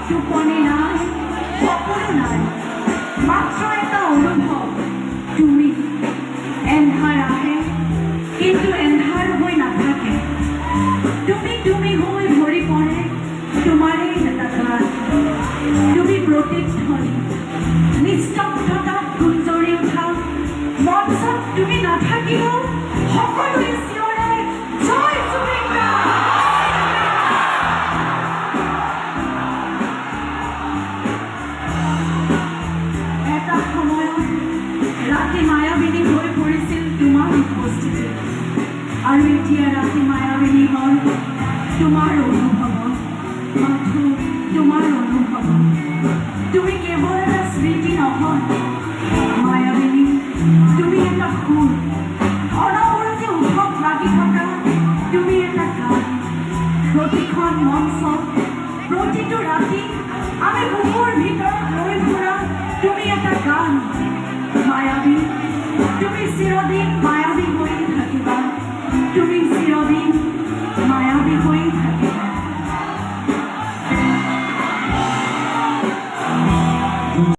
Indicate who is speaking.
Speaker 1: টোপনি নাই, সপোনো নাই, মাত্ৰ এটা অনুভৱ তুমি। এন্ধাৰ আহে কিন্তু এন্ধাৰ হৈ নাথাকে, তুমি তুমি হৈ ভৰি পৰে তোমাৰেই এটা গান। তুমি প্ৰতিধ্বনি, নিস্তব্ধতাত গুঞ্জৰি উঠা মঞ্চত তুমি নাথাকিলেও সকলোৱে চিঞৰে জয় জুবিকা। এটা সময়ত ৰাতি মায়াবিনী হৈ পৰিছিল তোমাৰ উপস্থিতি, আৰু এতিয়া ৰাতি মায়াবিনী হ'ল তোমাৰ অনুভৱ, মাথো তোমাৰ অনুভৱ। তুমি কেৱল এটা স্মৃতি নহয় মায়াবিনী, তুমি এটা সুৰ, অনবৰতে উঠক লাগি থকা তুমি এটা গান। প্ৰতিখন মঞ্চত প্ৰতিটো ৰাতি আমি বুকুৰ ভিতৰত লৈ ফুৰা তুমি এটা গান। মায়াবী, তুমি চিৰদিন